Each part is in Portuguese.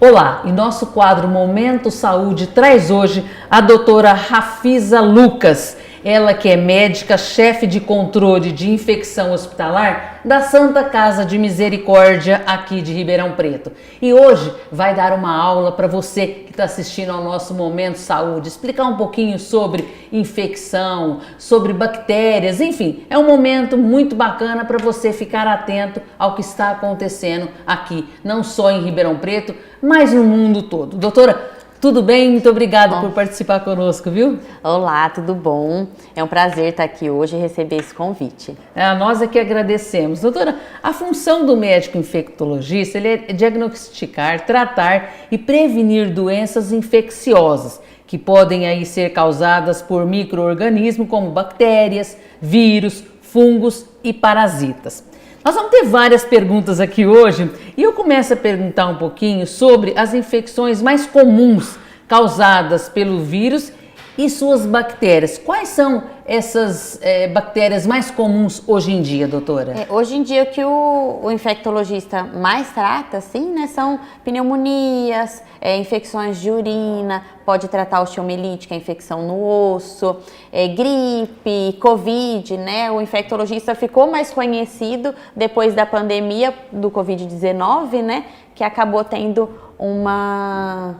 Olá, e nosso quadro Momento Saúde traz hoje a doutora Rafisa Lucas, ela que é médica, chefe de controle de infecção hospitalar da Santa Casa de Misericórdia aqui de Ribeirão Preto. E hoje vai dar uma aula para você que está assistindo ao nosso Momento Saúde, explicar um pouquinho sobre infecção, sobre bactérias, enfim, é um momento muito bacana para você ficar atento ao que está acontecendo aqui, não só em Ribeirão Preto, mas no mundo todo. Doutora, tudo bem? Muito obrigada por participar conosco, viu? Olá, tudo bom? É um prazer estar aqui hoje e receber esse convite. Nós é que agradecemos. Doutora, a função do médico infectologista ele é diagnosticar, tratar e prevenir doenças infecciosas que podem aí ser causadas por micro-organismos como bactérias, vírus, fungos e parasitas. Nós vamos ter várias perguntas aqui hoje e eu começo a perguntar um pouquinho sobre as infecções mais comuns causadas pelo vírus e suas bactérias. Quais são essas bactérias mais comuns hoje em dia, doutora? Hoje em dia o que o infectologista mais trata, assim, né, são pneumonias, infecções de urina, pode tratar osteomielite, que é infecção no osso, gripe, covid, né? O infectologista ficou mais conhecido depois da pandemia do Covid-19, né? Que acabou tendo uma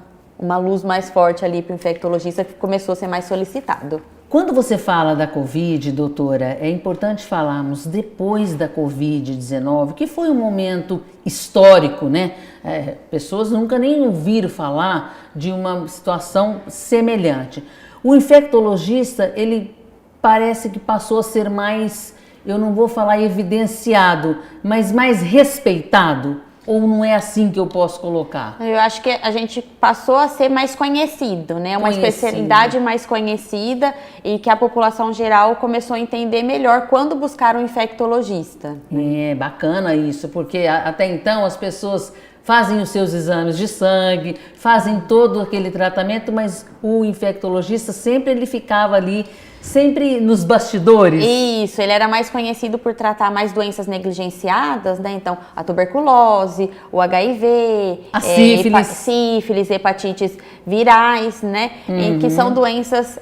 luz mais forte ali para o infectologista, que começou a ser mais solicitado. Quando você fala da Covid, doutora, é importante falarmos depois da Covid-19, que foi um momento histórico, né? Pessoas nunca nem ouviram falar de uma situação semelhante. O infectologista, ele parece que passou a ser mais, eu não vou falar evidenciado, mas mais respeitado. Ou não é assim que eu posso colocar? Eu acho que a gente passou a ser mais conhecido, né? Uma especialidade mais conhecida e que a população geral começou a entender melhor quando buscar um infectologista. É bacana isso, porque até então as pessoas fazem os seus exames de sangue, fazem todo aquele tratamento, mas o infectologista sempre ele ficava ali, sempre nos bastidores. Isso, ele era mais conhecido por tratar mais doenças negligenciadas, né? Então, a tuberculose, o HIV, a sífilis, hepatites virais, né? E que são doenças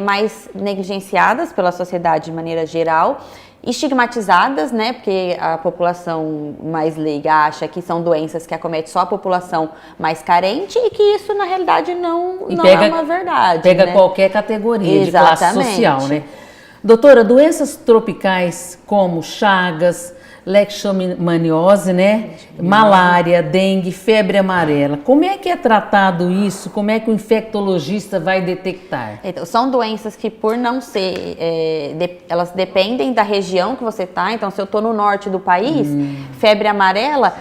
mais negligenciadas pela sociedade de maneira geral, estigmatizadas, né? Porque a população mais leiga acha que são doenças que acometem só a população mais carente e que isso, na realidade, não é uma verdade. Pega, né? Qualquer categoria de classe social, né? Doutora, doenças tropicais como chagas, leishmaniose, né? Malária, dengue, febre amarela. Como é que é tratado isso? Como é que o infectologista vai detectar? Então, são doenças que, por não ser, elas dependem da região que você está. Então, se eu estou no norte do país, febre amarela,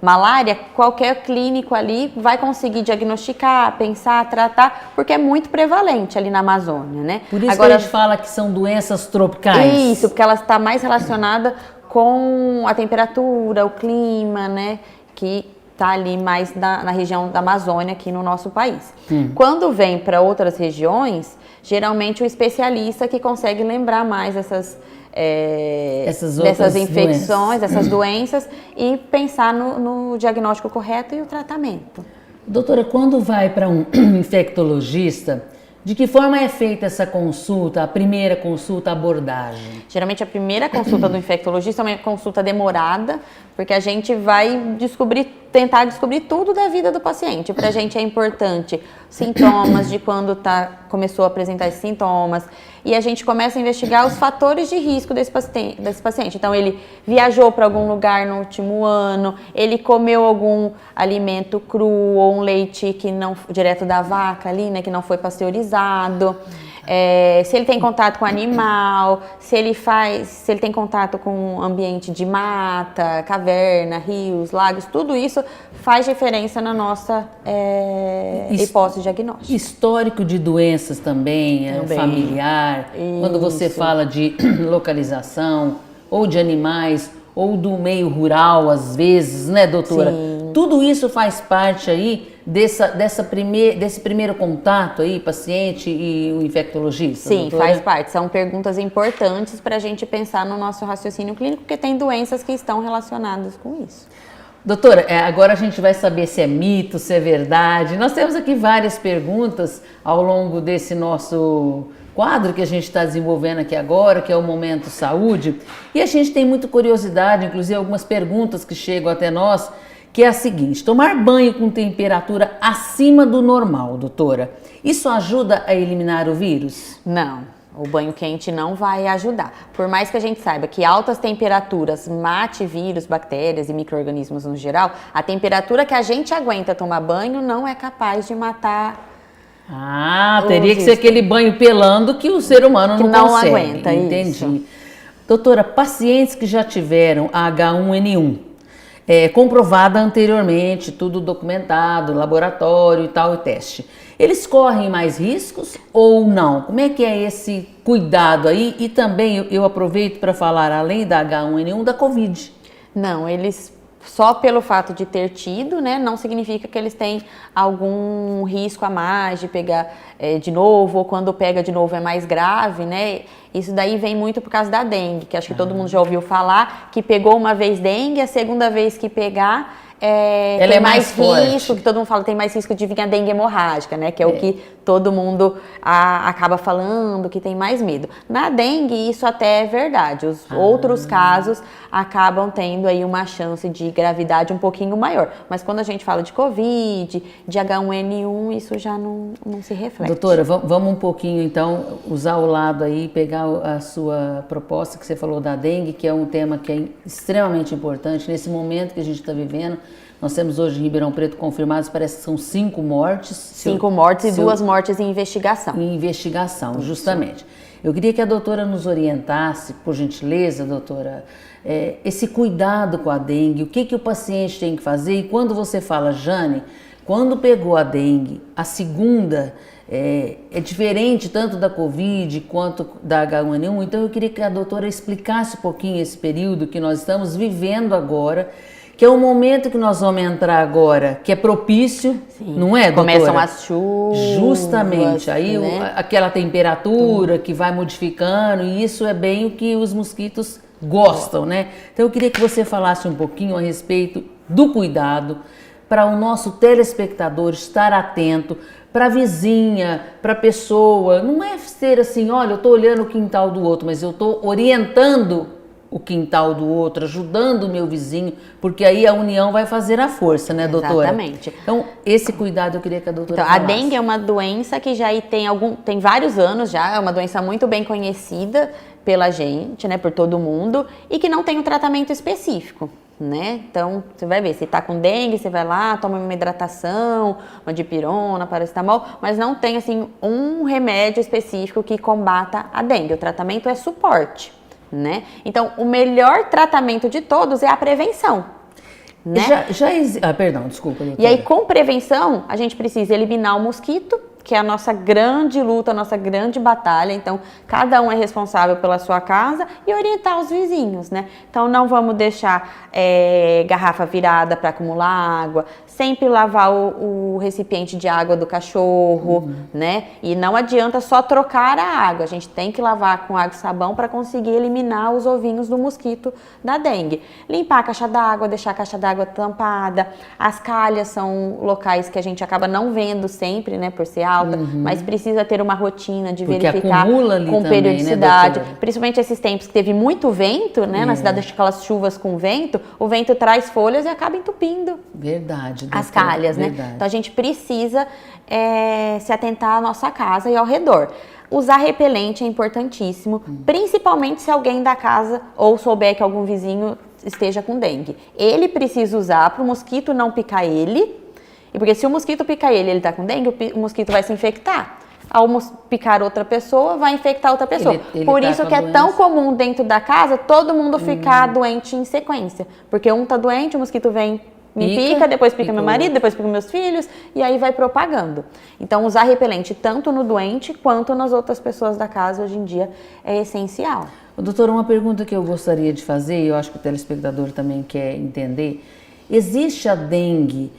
malária, qualquer clínico ali vai conseguir diagnosticar, pensar, tratar, porque é muito prevalente ali na Amazônia, né? Por isso agora, que a gente fala que são doenças tropicais. Isso, porque ela está mais relacionada com a temperatura, o clima, né? Que está ali mais na região da Amazônia, aqui no nosso país. Quando vem para outras regiões, geralmente o especialista que consegue lembrar mais dessas infecções, dessas doenças e pensar no diagnóstico correto e o tratamento. Doutora, quando vai para um infectologista, de que forma é feita essa consulta, a primeira consulta, a abordagem? Geralmente a primeira consulta do infectologista é uma consulta demorada, porque a gente vai tentar descobrir tudo da vida do paciente. Para a gente é importante sintomas de quando começou a apresentar esses sintomas e a gente começa a investigar os fatores de risco desse paciente. Então, ele viajou para algum lugar no último ano, ele comeu algum alimento cru ou um leite que não direto da vaca ali, né, que não foi pasteurizado. Se ele tem contato com animal, se ele tem contato com ambiente de mata, caverna, rios, lagos, tudo isso faz diferença na nossa hipótese diagnóstica. Histórico de doenças também. Familiar, Isso. Quando você fala de localização, ou de animais, ou do meio rural, às vezes, né, doutora? Sim. Tudo isso faz parte aí desse primeiro contato aí, paciente e o infectologista? Sim, doutora? faz parte. São perguntas importantes para a gente pensar no nosso raciocínio clínico, porque tem doenças que estão relacionadas com isso. Doutora, agora a gente vai saber se é mito, se é verdade. Nós temos aqui várias perguntas ao longo desse nosso quadro que a gente está desenvolvendo aqui agora, que é o Momento Saúde. E a gente tem muita curiosidade, inclusive algumas perguntas que chegam até nós, que é a seguinte: tomar banho com temperatura acima do normal, doutora, isso ajuda a eliminar o vírus? Não. O banho quente não vai ajudar. Por mais que a gente saiba que altas temperaturas mate vírus, bactérias e micro-organismos no geral, a temperatura que a gente aguenta tomar banho não é capaz de matar. Teria que ser aquele banho pelando que o ser humano não consegue. Aguenta. Entendi. Isso. Doutora, pacientes que já tiveram H1N1, comprovada anteriormente, tudo documentado, laboratório e tal, e teste, eles correm mais riscos ou não? Como é que é esse cuidado aí? E também eu aproveito para falar, além da H1N1, da Covid. Não, eles só pelo fato de ter tido, né, não significa que eles têm algum risco a mais de pegar de novo, ou quando pega de novo é mais grave, né? Isso daí vem muito por causa da dengue, que acho que todo mundo já ouviu falar, que pegou uma vez dengue, a segunda vez que pegar, ela tem é mais forte. risco, que todo mundo fala, tem mais risco de vir a dengue hemorrágica, né? Que é o que todo mundo acaba falando, que tem mais medo. Na dengue, isso até é verdade. Os outros casos acabam tendo aí uma chance de gravidade um pouquinho maior. Mas quando a gente fala de Covid, de H1N1, isso já não se reflete. Doutora, vamos um pouquinho então usar o lado aí, pegar a sua proposta que você falou da dengue, que é um tema que é extremamente importante nesse momento que a gente está vivendo. Nós temos hoje em Ribeirão Preto confirmados, parece que são 5 mortes. 5 mortes e 2 mortes em investigação. Em investigação, justamente. Eu queria que a doutora nos orientasse, por gentileza, doutora, esse cuidado com a dengue, o que o paciente tem que fazer. E quando você fala, Jane, quando pegou a dengue, a segunda é diferente tanto da Covid quanto da H1N1, então eu queria que a doutora explicasse um pouquinho esse período que nós estamos vivendo agora, que é o momento que nós vamos entrar agora, que é propício, sim, não é, doutora? Começam as chuvas. Justamente, aí né? Aquela temperatura que vai modificando, e isso é bem o que os mosquitos gostam, né? Então eu queria que você falasse um pouquinho a respeito do cuidado, para o nosso telespectador estar atento, para a vizinha, para a pessoa, não é ser assim, olha, eu estou olhando o quintal do outro, mas eu estou orientando o quintal do outro, ajudando o meu vizinho, porque aí a união vai fazer a força, né, doutora? Exatamente. Então, esse cuidado eu queria que a doutora falasse. A dengue é uma doença que já tem vários anos já, é uma doença muito bem conhecida pela gente, né, por todo mundo, e que não tem um tratamento específico, né? Então, você vai ver, se tá com dengue, você vai lá, toma uma hidratação, uma dipirona, paracetamol, mas não tem, assim, um remédio específico que combata a dengue. O tratamento é suporte, né? Então, o melhor tratamento de todos é a prevenção, né? Perdão, desculpa, doutora. E aí, com prevenção, a gente precisa eliminar o mosquito, que é a nossa grande luta, a nossa grande batalha. Então, cada um é responsável pela sua casa e orientar os vizinhos, né? Então, não vamos deixar garrafa virada para acumular água, sempre lavar o recipiente de água do cachorro, né? E não adianta só trocar a água, a gente tem que lavar com água e sabão para conseguir eliminar os ovinhos do mosquito da dengue. Limpar a caixa d'água, deixar a caixa d'água tampada. As calhas são locais que a gente acaba não vendo sempre, né, por ser alta, mas precisa ter uma rotina de porque verificar ali com também, periodicidade, né, principalmente esses tempos que teve muito vento, né, na cidade, aquelas chuvas com vento, o vento traz folhas e acaba entupindo. Verdade, as calhas, né? Então a gente precisa se atentar à nossa casa e ao redor. Usar repelente é importantíssimo, principalmente se alguém da casa ou souber que algum vizinho esteja com dengue. Ele precisa usar para o mosquito não picar ele, e porque se o mosquito picar ele está com dengue, o mosquito vai se infectar. Ao picar outra pessoa, vai infectar outra pessoa. Ele por isso que é tão comum dentro da casa todo mundo ficar doente em sequência. Porque um tá doente, o mosquito vem, me pica, depois pica meu marido, depois pica meus filhos, e aí vai propagando. Então, usar repelente tanto no doente quanto nas outras pessoas da casa hoje em dia é essencial. Doutora, uma pergunta que eu gostaria de fazer, e eu acho que o telespectador também quer entender, existe a dengue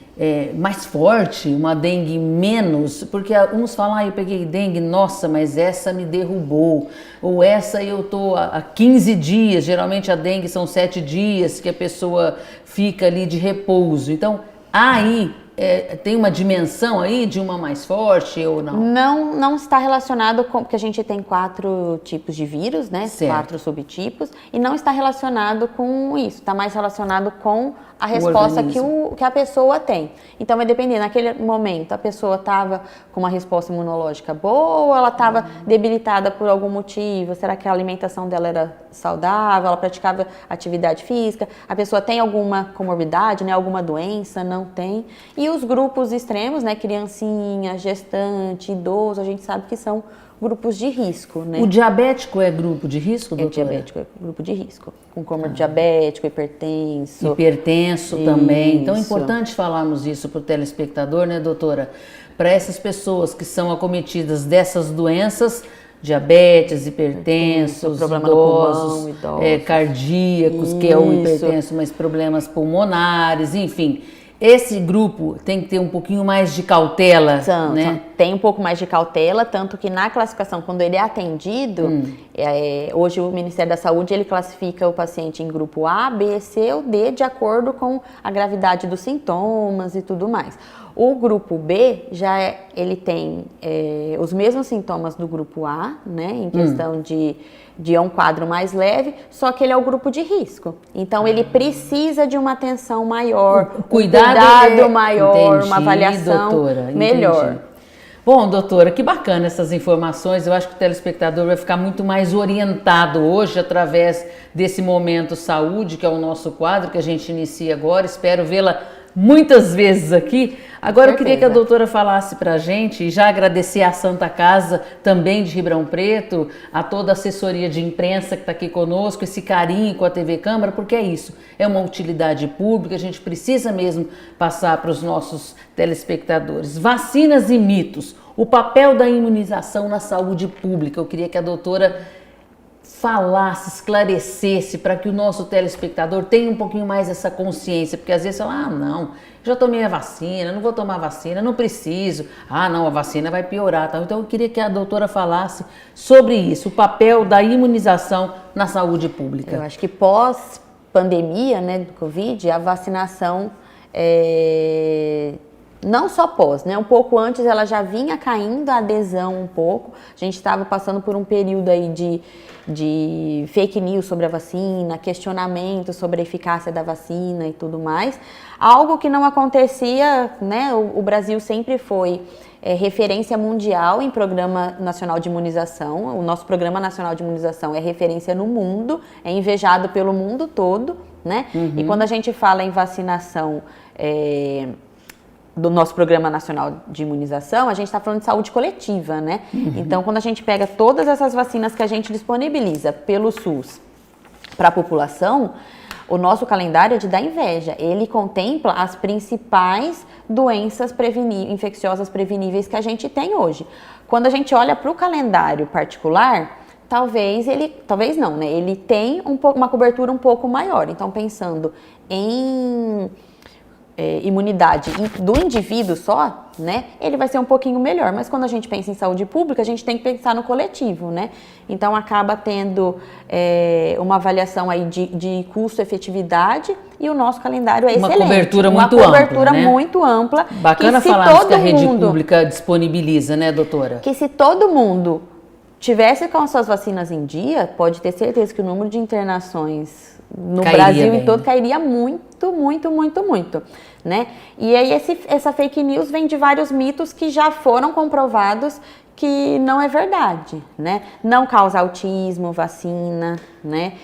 mais forte, uma dengue menos? Porque uns falam, eu peguei dengue, nossa, mas essa me derrubou. Ou essa eu tô há 15 dias, geralmente a dengue são 7 dias que a pessoa fica ali de repouso. Então, aí tem uma dimensão aí de uma mais forte ou não? Não está relacionado com, porque a gente tem 4 tipos de vírus, né? Certo. 4 subtipos, e não está relacionado com isso, está mais relacionado com a resposta que a pessoa tem. Então vai depender, naquele momento a pessoa estava com uma resposta imunológica boa ou ela estava debilitada por algum motivo? Será que a alimentação dela era saudável, ela praticava atividade física? A pessoa tem alguma comorbidade, né? Alguma doença? Não tem. E os grupos extremos, né? Criancinha, gestante, idoso, a gente sabe que são grupos de risco, né? O diabético é grupo de risco, doutora? O diabético é grupo de risco, com coma diabético, hipertenso. Hipertenso também. Então é importante falarmos isso para o telespectador, né, doutora? Para essas pessoas que são acometidas dessas doenças, diabetes, hipertensos, problema idosos, no pulmão, cardíacos, que é o hipertenso, mas problemas pulmonares, enfim. Esse grupo tem que ter um pouquinho mais de cautela, né? Tem um pouco mais de cautela, tanto que na classificação, quando ele é atendido, hoje o Ministério da Saúde, ele classifica o paciente em grupo A, B, C ou D, de acordo com a gravidade dos sintomas e tudo mais. O grupo B, ele tem os mesmos sintomas do grupo A, né, em questão de um quadro mais leve, só que ele é o grupo de risco. Então, ele precisa de uma atenção maior, um cuidado maior, entendi, uma avaliação doutora, melhor. Entendi. Bom, doutora, que bacana essas informações. Eu acho que o telespectador vai ficar muito mais orientado hoje através desse Momento Saúde, que é o nosso quadro que a gente inicia agora. Espero vê-la muitas vezes aqui. Agora eu queria que a doutora falasse pra gente, e já agradecer à Santa Casa também de Ribeirão Preto, a toda a assessoria de imprensa que está aqui conosco, esse carinho com a TV Câmara, porque é isso, é uma utilidade pública, a gente precisa mesmo passar para os nossos telespectadores. Vacinas e mitos, o papel da imunização na saúde pública. Eu queria que a doutora falasse, esclarecesse para que o nosso telespectador tenha um pouquinho mais essa consciência, porque às vezes fala, não, já tomei a vacina, não vou tomar a vacina, não preciso, não, a vacina vai piorar, tá? Então eu queria que a doutora falasse sobre isso, o papel da imunização na saúde pública. Eu acho que pós-pandemia, né, do Covid, a vacinação não só pós, né? Um pouco antes ela já vinha caindo a adesão um pouco. A gente estava passando por um período aí de fake news sobre a vacina, questionamento sobre a eficácia da vacina e tudo mais. Algo que não acontecia, né? O Brasil sempre foi referência mundial em Programa Nacional de Imunização. O nosso Programa Nacional de Imunização é referência no mundo, é invejado pelo mundo todo, né? E quando a gente fala em vacinação do nosso Programa Nacional de Imunização, a gente está falando de saúde coletiva, né? Então, quando a gente pega todas essas vacinas que a gente disponibiliza pelo SUS para a população, o nosso calendário é de dar inveja. Ele contempla as principais doenças infecciosas preveníveis que a gente tem hoje. Quando a gente olha para o calendário particular, talvez não, né? Ele tem uma cobertura um pouco maior. Então, pensando em imunidade do indivíduo só, né, ele vai ser um pouquinho melhor, mas quando a gente pensa em saúde pública, a gente tem que pensar no coletivo, né, então acaba tendo uma avaliação aí de custo-efetividade e o nosso calendário é excelente. Uma cobertura muito ampla, Uma cobertura muito ampla. Bacana falar que a rede pública disponibiliza, né, doutora? Que se todo mundo tivesse com as suas vacinas em dia, pode ter certeza que o número de internações no Brasil em todo cairia muito, muito, muito, muito, né? E aí essa fake news vem de vários mitos que já foram comprovados que não é verdade, né? Não causa autismo, vacina, né?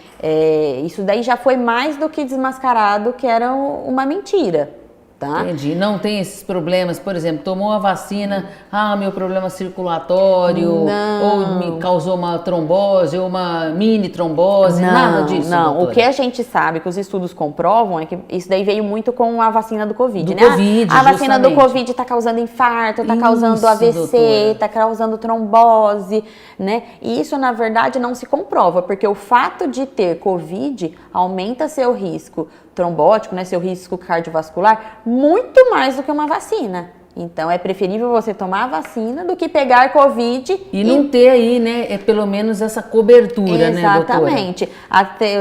Isso daí já foi mais do que desmascarado que era uma mentira. Tá? Entendi. Não tem esses problemas, por exemplo, tomou a vacina, meu problema circulatório, ou me causou uma trombose, ou uma mini trombose, nada disso, Não, doutora. O que a gente sabe, que os estudos comprovam, é que isso daí veio muito com a vacina do Covid, né? Covid, a vacina do Covid está causando infarto, está causando AVC, está causando trombose, né? E isso, na verdade, não se comprova, porque o fato de ter Covid aumenta seu risco trombótico, né, seu risco cardiovascular, muito mais do que uma vacina. Então, é preferível você tomar a vacina do que pegar Covid e não ter aí, né, pelo menos essa cobertura, né, doutora? Exatamente. Até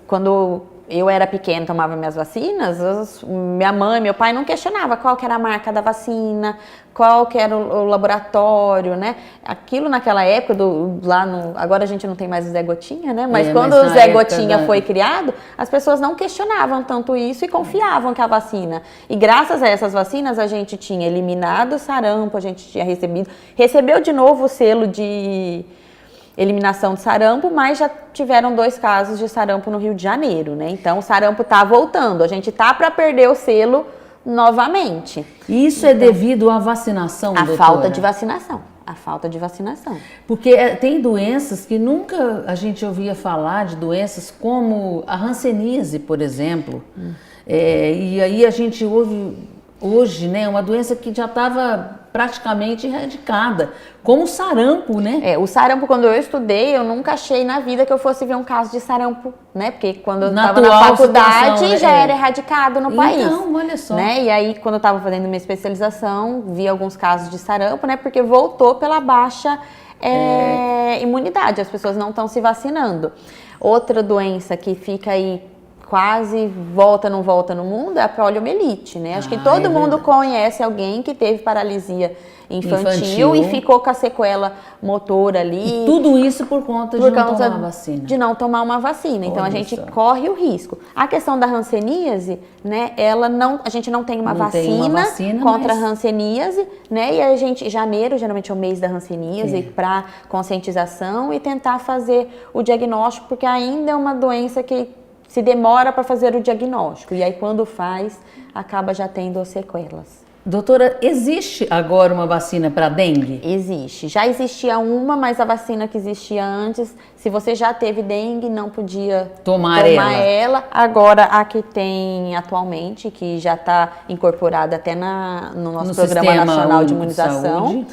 quando eu era pequena, tomava minhas vacinas, minha mãe, meu pai não questionava qual que era a marca da vacina, qual que era o laboratório, né? Aquilo naquela época, agora a gente não tem mais o Zé Gotinha, né? Mas quando o Zé Gotinha foi criado, as pessoas não questionavam tanto isso e confiavam que a vacina. E graças a essas vacinas, a gente tinha eliminado o sarampo, a gente tinha recebeu de novo o selo de eliminação de sarampo, mas já tiveram 2 casos de sarampo no Rio de Janeiro, né? Então, o sarampo está voltando. A gente tá para perder o selo novamente. Isso é devido à vacinação, doutora? A falta de vacinação. A falta de vacinação. Porque tem doenças que nunca a gente ouvia falar, de doenças como a hanseníase, por exemplo. E aí a gente ouve hoje, né, uma doença que já estava praticamente erradicada, como o sarampo, né? O sarampo, quando eu estudei, eu nunca achei na vida que eu fosse ver um caso de sarampo, né? Porque quando eu estava na faculdade, situação, já era erradicado no país. Então, olha só. Né? E aí, quando eu estava fazendo minha especialização, vi alguns casos de sarampo, né? Porque voltou pela baixa imunidade, as pessoas não estão se vacinando. Outra doença que fica aí quase não volta no mundo é a poliomielite, né? Acho que todo mundo conhece alguém que teve paralisia infantil e ficou com a sequela motora ali. E tudo isso por conta de não tomar uma vacina. De não tomar uma vacina. Então, a gente corre o risco. A questão da hanseníase, né? A gente não tem uma vacina contra a hanseníase, né? E a gente, janeiro, geralmente é o mês da hanseníase, para conscientização e tentar fazer o diagnóstico, porque ainda é uma doença que se demora para fazer o diagnóstico. E aí, quando faz, acaba já tendo sequelas. Doutora, existe agora uma vacina para dengue? Existe. Já existia uma, mas a vacina que existia antes, se você já teve dengue, não podia tomar ela. Agora, a que tem atualmente, que já está incorporada até no nosso Programa Nacional de Imunização,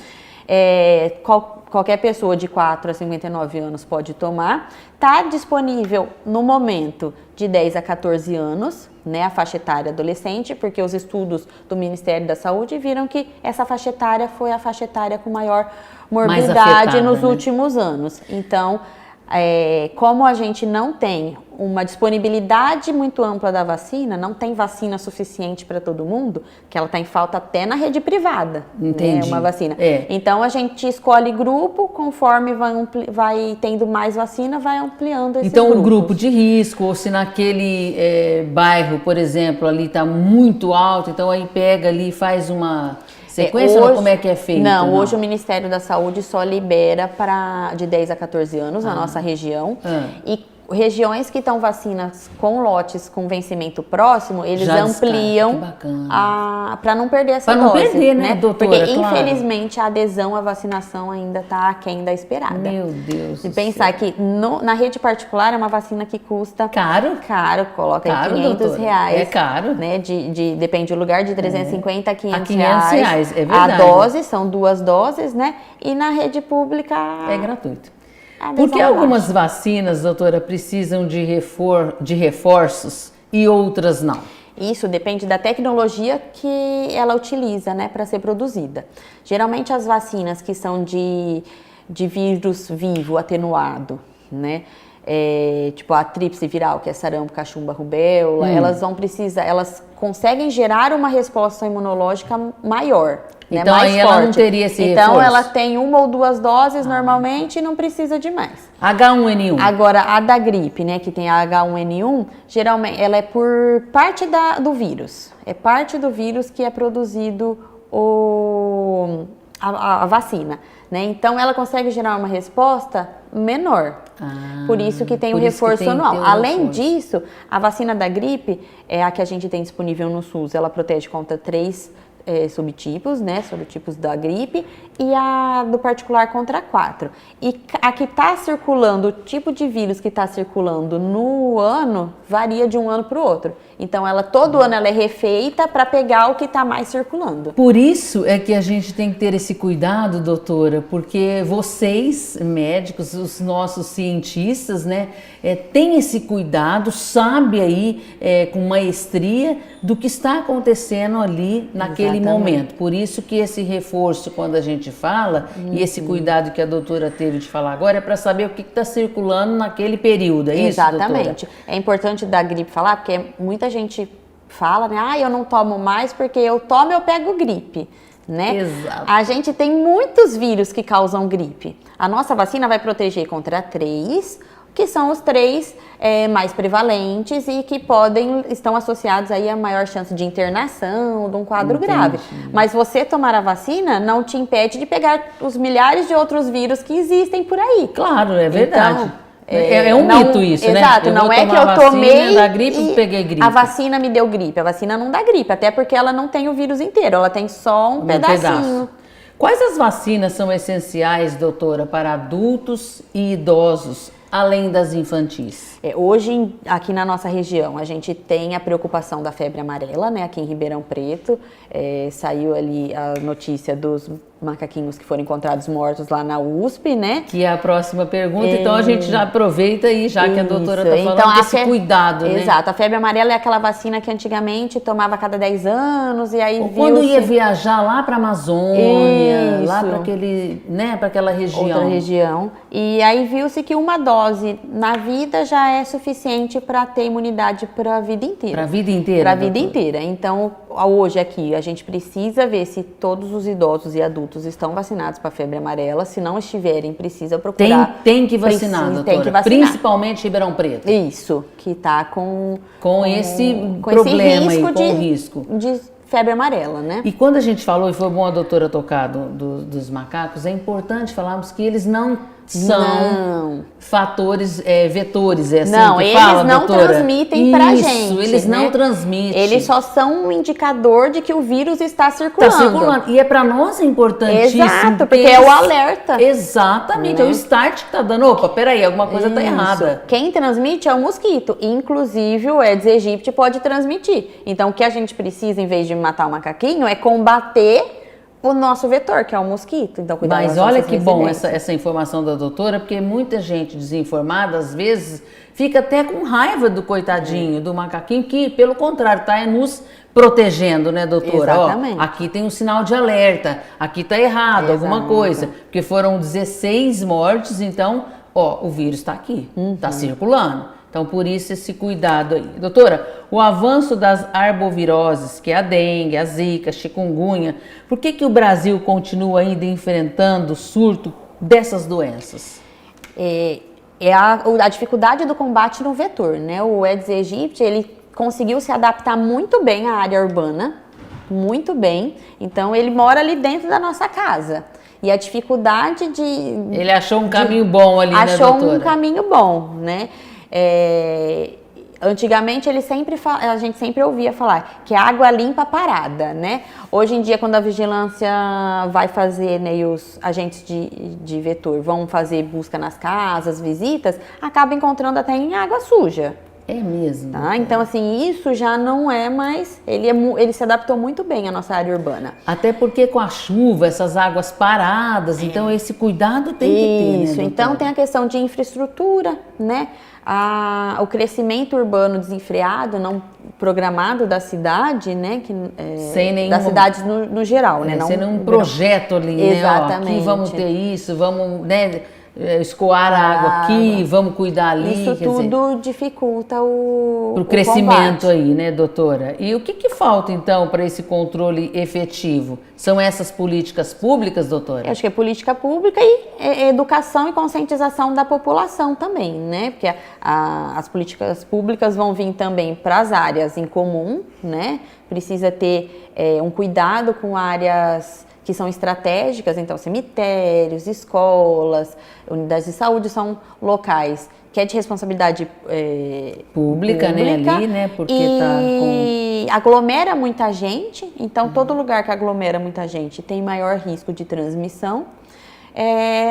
qualquer pessoa de 4 a 59 anos pode tomar. Está disponível no momento de 10 a 14 anos, né, a faixa etária adolescente, porque os estudos do Ministério da Saúde viram que essa faixa etária foi a faixa etária com maior morbidade nos últimos anos. Então, como a gente não tem uma disponibilidade muito ampla da vacina, não tem vacina suficiente para todo mundo, que ela está em falta até na rede privada. Entendi. Uma vacina. Então, a gente escolhe grupo, conforme vai tendo mais vacina, vai ampliando esses grupos. Então, o grupo de risco, ou se naquele bairro, por exemplo, ali está muito alto, então aí pega ali e faz uma sequência, hoje, ou como é que é feito? Não, hoje o Ministério da Saúde só libera de 10 a 14 anos na nossa região. E regiões que estão vacinas com lotes com vencimento próximo, eles ampliam para não perder essa dose. Para não perder, né, doutora? Porque, infelizmente, a adesão à vacinação ainda está aquém da esperada. Meu Deus. E pensar que na rede particular é uma vacina que custa... Caro, coloca aí R$500. É caro. Né, depende do lugar, de 350 a 500 reais. É verdade. A dose, são 2 doses, né? E na rede pública... É gratuito. Porque algumas vacinas, doutora, precisam de reforços e outras não? Isso depende da tecnologia que ela utiliza, né, para ser produzida. Geralmente as vacinas que são de vírus vivo atenuado, né, tipo a tríplice viral, que é sarampo, cachumba, rubéola, elas conseguem gerar uma resposta imunológica maior. Então, mais aí forte. Ela não teria esse Então, reforço. Ela tem 1 ou 2 doses normalmente e não precisa de mais. H1N1. Agora, a da gripe, né, que tem a H1N1, geralmente ela é por parte do vírus. É parte do vírus que é produzido a vacina, né? Então, ela consegue gerar uma resposta menor. Por isso que tem o reforço anual. Além disso, a vacina da gripe, a que a gente tem disponível no SUS, ela protege contra 3 subtipos, né, subtipos da gripe, e a do particular contra 4. E a que está circulando, o tipo de vírus que está circulando no ano, varia de um ano para o outro. Então, todo ano ela é refeita para pegar o que está mais circulando. Por isso é que a gente tem que ter esse cuidado, doutora, porque vocês, médicos, os nossos cientistas, né, têm esse cuidado, sabe aí com maestria do que está acontecendo ali naquele momento. Por isso que esse reforço, quando a gente fala, e esse cuidado que a doutora teve de falar agora, é para saber o que está circulando naquele período, é isso, Exatamente. doutora? É importante da gripe falar, porque muita gente fala, né, eu não tomo mais porque eu tomo, eu pego gripe. Né? Exato. A gente tem muitos vírus que causam gripe. A nossa vacina vai proteger contra 3, que são os 3 mais prevalentes e que estão associados aí a maior chance de internação, de um quadro grave. Mas você tomar a vacina não te impede de pegar os milhares de outros vírus que existem por aí. Claro, é verdade. Então, é um mito isso, né? Exato, não é que eu tomei da gripe e peguei gripe. A vacina me deu gripe. A vacina não dá gripe, até porque ela não tem o vírus inteiro, ela tem só um pedacinho. Pedaço. Quais as vacinas são essenciais, doutora, para adultos e idosos, além das infantis? Hoje, aqui na nossa região, a gente tem a preocupação da febre amarela, né? Aqui em Ribeirão Preto, saiu ali a notícia dos macaquinhos que foram encontrados mortos lá na USP, né? Que é a próxima pergunta, então a gente já aproveita aí, já que a doutora está falando então, desse cuidado, né? Exato, a febre amarela é aquela vacina que antigamente tomava a cada 10 anos e aí quando ia viajar lá para a Amazônia, lá para para aquela região. Outra região. E aí viu-se que uma dose na vida já é suficiente para ter imunidade para a vida inteira. Para a vida inteira? Para a vida inteira. Então, hoje aqui, a gente precisa ver se todos os idosos e adultos estão vacinados para a febre amarela. Se não estiverem, precisa procurar. Tem que vacinar, doutora. Tem que vacinar. Principalmente Ribeirão Preto. Isso, que está com esse problema esse risco aí, com o risco. De febre amarela, né? E quando a gente falou, e foi bom a doutora tocar dos macacos, é importante falarmos que eles não são fatores, vetores, é assim não, que eles fala, não doutora? transmitem pra gente. Isso, eles não transmitem. Eles só são um indicador de que o vírus está circulando. Está circulando. E para nós é importantíssimo. Exato, porque é o alerta. Exatamente, é o start que está dando. Opa, peraí, alguma coisa está errada. Quem transmite é o mosquito. Inclusive o Aedes aegypti pode transmitir. Então o que a gente precisa, em vez de matar o macaquinho, é combater o nosso vetor, que é o mosquito. Então, mas olha que bom essa informação da doutora, porque muita gente desinformada, às vezes, fica até com raiva do coitadinho, do macaquinho, que, pelo contrário, está nos protegendo, né, doutora? Exatamente. Ó, aqui tem um sinal de alerta, aqui está errado, alguma coisa. Porque foram 16 mortes, então, o vírus está aqui, está circulando. Então, por isso, esse cuidado aí. Doutora, o avanço das arboviroses, que é a dengue, a zika, a chikungunya, por que o Brasil continua ainda enfrentando o surto dessas doenças? A dificuldade do combate no vetor, né? O Aedes aegypti, ele conseguiu se adaptar muito bem à área urbana, muito bem. Então, ele mora ali dentro da nossa casa. E a dificuldade de... Ele achou um caminho bom ali, né, doutora? Achou um caminho bom, né? Antigamente a gente sempre ouvia falar que água limpa parada, né? Hoje em dia, quando a vigilância vai fazer, né, e os agentes de vetor vão fazer busca nas casas, visitas, acaba encontrando até em água suja. É mesmo. Tá? Então, assim, isso já não é mais... Ele se adaptou muito bem à nossa área urbana. Até porque com a chuva, essas águas paradas, então esse cuidado tem que ter, isso, né, então tem a questão de infraestrutura, né? O crescimento urbano desenfreado, não programado da cidade, né? Sem nenhum... Das cidades no geral, né? Sem nenhum projeto ali, exatamente, né? Aqui vamos ter isso, vamos, né, escoar a água aqui, vamos cuidar ali. Isso tudo dificulta o crescimento combate. aí, né, doutora? E o que falta, então, para esse controle efetivo? São essas políticas públicas, doutora? Eu acho que é política pública e educação e conscientização da população também, né? Porque as políticas públicas vão vir também para as áreas em comum, né? Precisa ter um cuidado com áreas que são estratégicas, então cemitérios, escolas, unidades de saúde são locais que é de responsabilidade pública, né, ali, né, porque e aglomera muita gente, então todo lugar que aglomera muita gente tem maior risco de transmissão.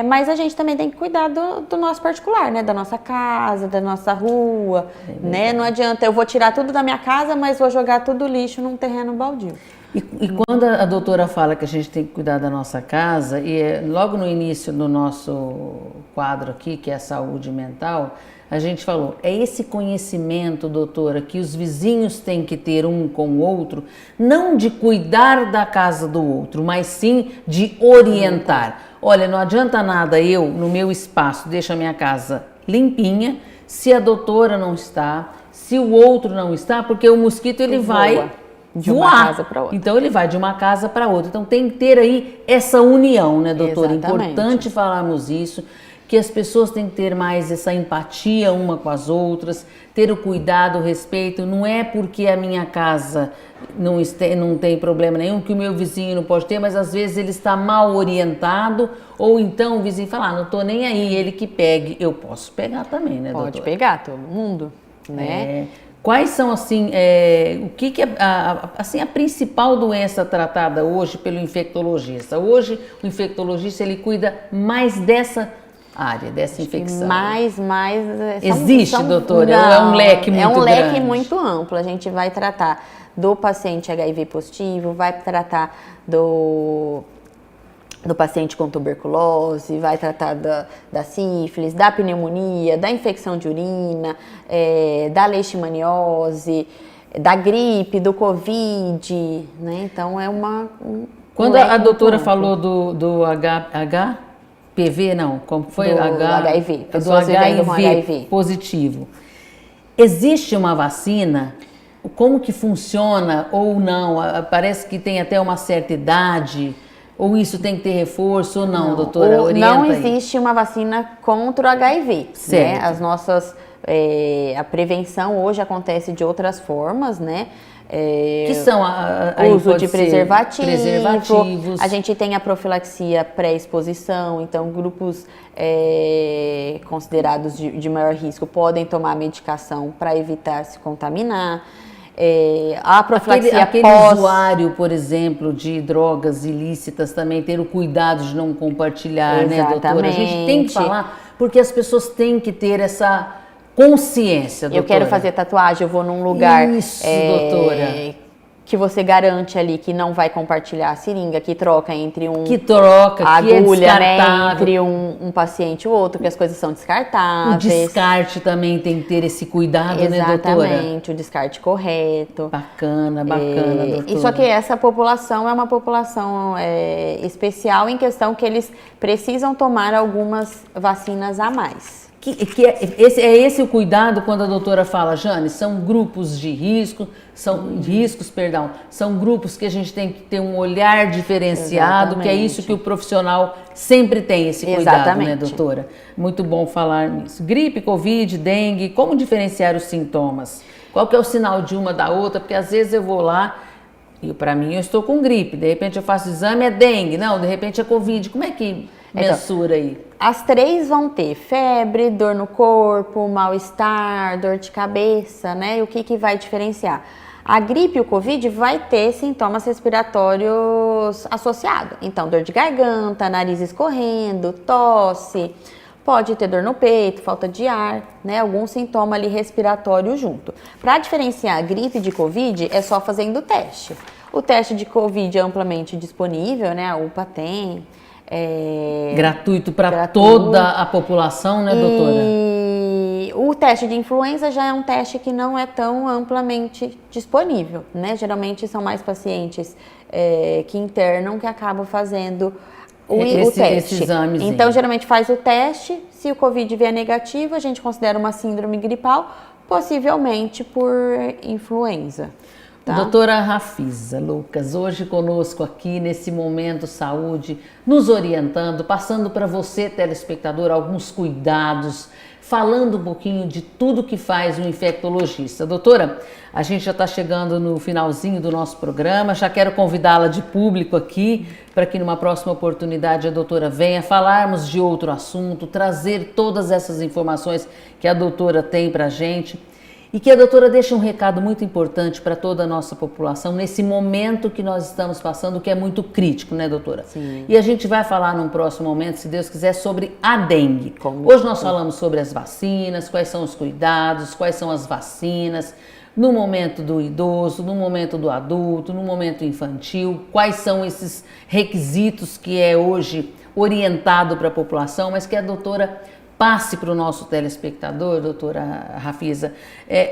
Mas a gente também tem que cuidar do nosso particular, né? Da nossa casa, da nossa rua, né? Não adianta, eu vou tirar tudo da minha casa, mas vou jogar tudo lixo num terreno baldio. E quando a doutora fala que a gente tem que cuidar da nossa casa, e logo no início do nosso quadro aqui, que é a saúde mental, a gente falou, é esse conhecimento, doutora, que os vizinhos têm que ter um com o outro, não de cuidar da casa do outro, mas sim de orientar. Olha, não adianta nada eu, no meu espaço, deixo a minha casa limpinha, se a doutora não está, se o outro não está, porque o mosquito ele vai de uma casa para outra. Então ele vai de uma casa para outra. Então tem que ter aí essa união, né, doutora? Exatamente. Importante falarmos isso, que as pessoas têm que ter mais essa empatia uma com as outras, ter o cuidado, o respeito. Não é porque a minha casa não tem problema nenhum, que o meu vizinho não pode ter, mas às vezes ele está mal orientado, ou então o vizinho fala, não estou nem aí, ele que pegue. Eu posso pegar também, né, doutora? Pode pegar, todo mundo, né? Quais são, assim, o que é a principal doença tratada hoje pelo infectologista? Hoje, o infectologista, ele cuida mais dessa área, dessa infecção. Existe, doutora? Não, ou é um leque muito grande? É um leque muito amplo. A gente vai tratar do paciente HIV positivo, vai tratar do paciente com tuberculose, vai tratar da sífilis, da pneumonia, da infecção de urina, da leishmaniose, da gripe, do Covid, né? Então é Quando a doutora falou do HPV, não, como foi? Do HIV, do HIV positivo. Existe uma vacina? Como que funciona ou não? Parece que tem até uma certa idade. Ou isso tem que ter reforço ou não, doutora? Não existe uma vacina contra o HIV. Certo. Né? As nossas, a prevenção hoje acontece de outras formas, né? Que são uso de preservativos. A gente tem a profilaxia pré-exposição, então grupos considerados de maior risco podem tomar medicação para evitar se contaminar. A profilaxia aquele usuário, por exemplo, de drogas ilícitas também ter o cuidado de não compartilhar, Exatamente. Né, doutora? A gente tem que falar, porque as pessoas têm que ter essa consciência, doutora. Eu quero fazer tatuagem, eu vou num lugar... Isso, doutora. Que você garante ali que não vai compartilhar a seringa, que troca entre a agulha, né, entre um paciente e o outro, que as coisas são descartáveis. O descarte também tem que ter esse cuidado, né, doutora? Exatamente, o descarte correto. Bacana, doutora. E só que essa população é uma população especial em questão que eles precisam tomar algumas vacinas a mais. Esse o cuidado quando a doutora fala, Jane, são grupos de risco, são grupos que a gente tem que ter um olhar diferenciado, Exatamente. Que é isso que o profissional sempre tem, esse cuidado, Exatamente. Né, doutora? Muito bom falar nisso. Gripe, Covid, dengue, como diferenciar os sintomas? Qual que é o sinal de uma da outra? Porque às vezes eu vou lá e para mim eu estou com gripe, de repente eu faço exame, é dengue, não, de repente é Covid, como é que mensura aí? As três vão ter febre, dor no corpo, mal-estar, dor de cabeça, né? E o que vai diferenciar? A gripe e o Covid vai ter sintomas respiratórios associados. Então, dor de garganta, nariz escorrendo, tosse, pode ter dor no peito, falta de ar, né? Algum sintoma ali respiratório junto. Para diferenciar a gripe de Covid, é só fazendo o teste. O teste de Covid é amplamente disponível, né? A UPA tem. Gratuito para toda a população, né, doutora? E o teste de influenza já é um teste que não é tão amplamente disponível, né? Geralmente são mais pacientes que internam que acabam fazendo o teste. Esse exame. Então, geralmente faz o teste, se o Covid vier negativo, a gente considera uma síndrome gripal, possivelmente por influenza. tá? Doutora Rafisa Lucas, hoje conosco aqui nesse Momento Saúde, nos orientando, passando para você, telespectador, alguns cuidados, falando um pouquinho de tudo que faz um infectologista. Doutora, a gente já está chegando no finalzinho do nosso programa, já quero convidá-la de público aqui, para que numa próxima oportunidade a doutora venha falarmos de outro assunto, trazer todas essas informações que a doutora tem para a gente. E que a doutora deixe um recado muito importante para toda a nossa população nesse momento que nós estamos passando, que é muito crítico, né, doutora? Sim. E a gente vai falar num próximo momento, se Deus quiser, sobre a dengue. Hoje nós falamos sobre as vacinas, quais são os cuidados, quais são as vacinas, no momento do idoso, no momento do adulto, no momento infantil, quais são esses requisitos que é hoje orientado para a população, mas que a doutora passe para o nosso telespectador, doutora Rafisa,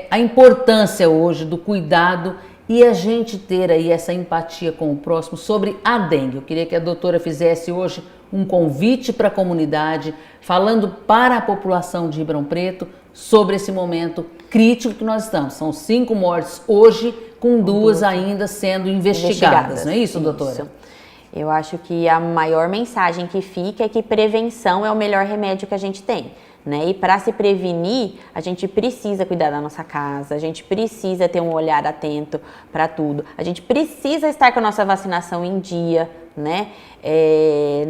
a importância hoje do cuidado e a gente ter aí essa empatia com o próximo sobre a dengue. Eu queria que a doutora fizesse hoje um convite para a comunidade, falando para a população de Ribeirão Preto sobre esse momento crítico que nós estamos. São 5 mortes hoje, com 2 ainda sendo investigadas. Não é isso, doutora? Isso. Eu acho que a maior mensagem que fica é que prevenção é o melhor remédio que a gente tem, né? E para se prevenir, a gente precisa cuidar da nossa casa, a gente precisa ter um olhar atento para tudo, a gente precisa estar com a nossa vacinação em dia, né?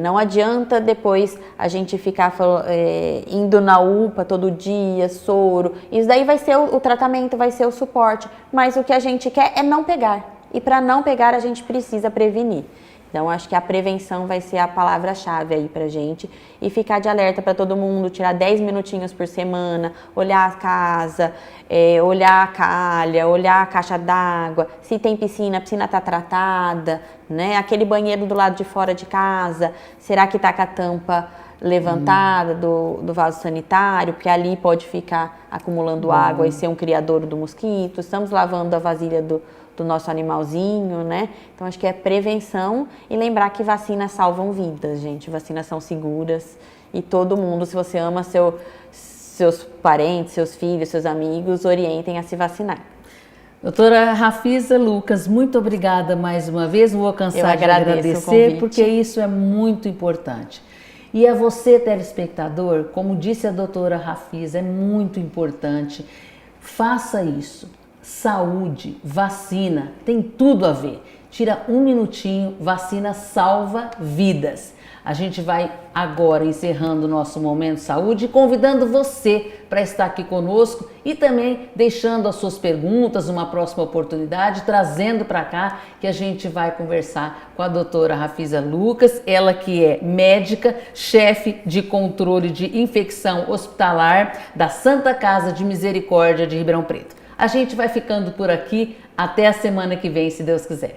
Não adianta depois a gente ficar indo na UPA todo dia, soro, isso daí vai ser o tratamento, vai ser o suporte, mas o que a gente quer é não pegar, e para não pegar a gente precisa prevenir. Então, acho que a prevenção vai ser a palavra-chave aí pra gente e ficar de alerta para todo mundo, tirar 10 minutinhos por semana, olhar a casa, olhar a calha, olhar a caixa d'água, se tem piscina, a piscina tá tratada, né? Aquele banheiro do lado de fora de casa, será que tá com a tampa levantada do vaso sanitário, porque ali pode ficar acumulando água e ser um criadouro do mosquito. Estamos lavando a vasilha do nosso animalzinho, né? Então, acho que é prevenção e lembrar que vacinas salvam vidas, gente. Vacinas são seguras e todo mundo, se você ama seus parentes, seus filhos, seus amigos, orientem a se vacinar. Doutora Rafisa Lucas, muito obrigada mais uma vez. Não vou cansar de agradecer, porque isso é muito importante. E a você, telespectador, como disse a doutora Rafisa, é muito importante. Faça isso. Saúde, vacina, tem tudo a ver. Tira um minutinho, vacina salva vidas. A gente vai agora encerrando o nosso Momento Saúde, convidando você para estar aqui conosco e também deixando as suas perguntas, uma próxima oportunidade, trazendo para cá que a gente vai conversar com a doutora Rafisa Lucas, ela que é médica, chefe de controle de infecção hospitalar da Santa Casa de Misericórdia de Ribeirão Preto. A gente vai ficando por aqui, até a semana que vem, se Deus quiser.